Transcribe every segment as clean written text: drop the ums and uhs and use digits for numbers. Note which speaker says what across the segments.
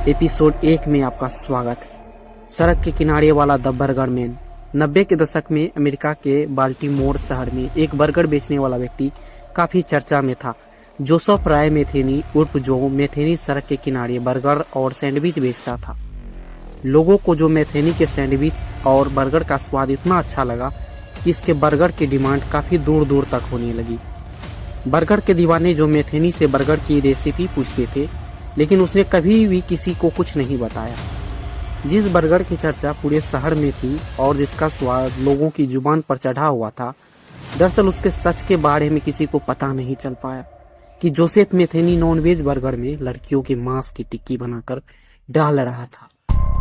Speaker 1: Episode 1 में आपका स्वागत है। सड़क के किनारे वाला द बर्गर मैन। 90 के दशक में अमेरिका के बाल्टीमोर शहर में एक बर्गर बेचने वाला व्यक्ति काफी चर्चा में था। जोसेफ राय मेथेनी उर्फ जो मेथेनी सड़क के किनारे बर्गर और सैंडविच बेचता था। लोगों को जो मेथेनी के सैंडविच और बर्गर का स्वाद इतना अच्छा लगा कि इसके बर्गर की डिमांड काफी दूर दूर तक होने लगी। बर्गर के दीवाने जो मेथेनी से बर्गर की रेसिपी पूछते थे, लेकिन उसने कभी भी किसी को कुछ नहीं बताया। जिस बर्गर की चर्चा पूरे शहर में थी और जिसका स्वाद लोगों की जुबान पर चढ़ा हुआ था, दरअसल उसके सच के बारे में किसी को पता नहीं चल पाया कि जोसेफ मेथेनी नॉनवेज बर्गर में लड़कियों के मांस की टिक्की बनाकर डाल रहा था।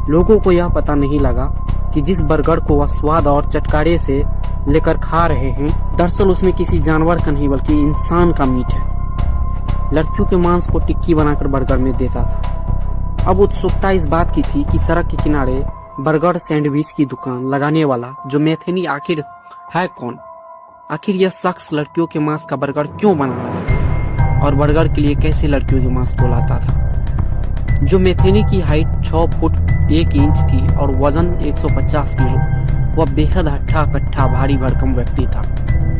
Speaker 1: लोगों को यह पता नहीं लगा कि जिस बर्गर को वह स्वाद और चटकारे से लेकर खा रहे हैं, दरअसल उसमें किसी जानवर का नहीं बल्कि इंसान का मीट है। लड़कियों के मांस को टिक्की बनाकर बर्गर में देता था। अब उत्सुकता इस बात की थी कि सड़क के किनारे बर्गर सैंडविच की दुकान लगाने वाला जो मेथेनी आखिर है कौन। आखिर यह शख्स लड़कियों के मांस का बर्गर क्यों बना रहा था और बर्गर के लिए कैसे लड़कियों के मांस को लाता था। जो मेथेनी की हाइट 6 फुट 1 इंच थी और वजन 150 किलो, वह बेहद हट्ठा कट्ठा भारी भरकम व्यक्ति था।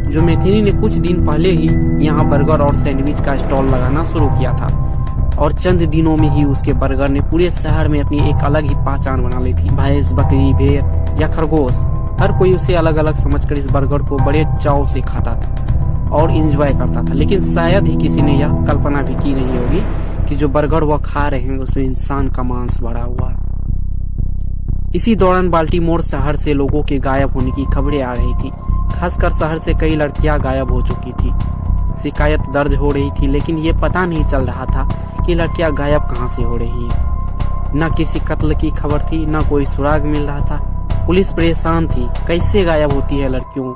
Speaker 1: जो मेथेनी ने कुछ दिन पहले ही यहाँ बर्गर और सैंडविच का स्टॉल लगाना शुरू किया था और चंद दिनों में ही उसके बर्गर ने पूरे शहर में अपनी एक अलग ही पहचान बना ली थी। भैंस, बकरी, भेड़ या खरगोश, हर कोई उसे अलग अलग समझकर इस बर्गर को बड़े चाव से खाता था और एंजॉय करता था। लेकिन शायद ही किसी ने यह कल्पना भी की नहीं होगी कि जो बर्गर वह खा रहे हैं उसमें इंसान का मांस भरा हुआ है। इसी दौरान बाल्टीमोर शहर से लोगों के गायब होने की खबरें आ रही थी। खासकर शहर से कई लड़कियां गायब हो चुकी थी। शिकायत दर्ज हो रही थी, लेकिन ये पता नहीं चल रहा था कि लड़कियां गायब कहां से हो रही हैं। न किसी कत्ल की खबर थी, न कोई सुराग मिल रहा था। पुलिस परेशान थी, कैसे गायब होती है लड़कियों।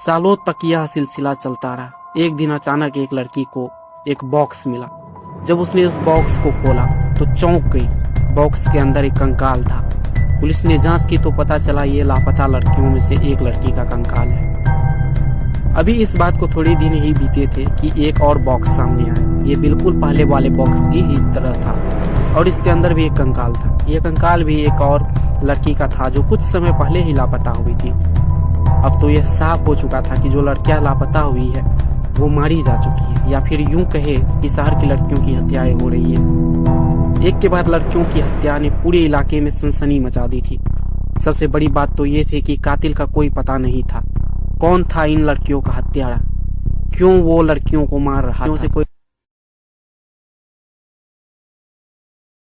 Speaker 1: सालों तक यह सिलसिला चलता रहा। एक दिन अचानक एक लड़की को एक बॉक्स मिला। जब उसने उस बॉक्स को खोला तो चौंक गई। बॉक्स के अंदर एक कंकाल था। पुलिस ने जांच की तो पता चला ये लापता लड़कियों में से एक लड़की का कंकाल है। अभी इस बात को थोड़े दिन ही बीते थे कि एक और बॉक्स सामने आया। ये बिल्कुल पहले वाले बॉक्स की ही तरह था और इसके अंदर भी एक कंकाल था। यह कंकाल भी एक और लड़की का था जो कुछ समय पहले ही लापता हुई थी। अब तो यह साफ हो चुका था कि जो लड़कियां लापता हुई है वो मारी जा चुकी है, या फिर यूं कहे कि शहर की लड़कियों की हत्याएं हो रही है। एक के बाद लड़कियों की हत्या ने पूरे इलाके में सनसनी मचा दी थी। सबसे बड़ी बात तो ये थी कि कातिल का कोई पता नहीं था। कौन था इन लड़कियों का हत्यारा, क्यों वो लड़कियों को मार रहा था। से कोई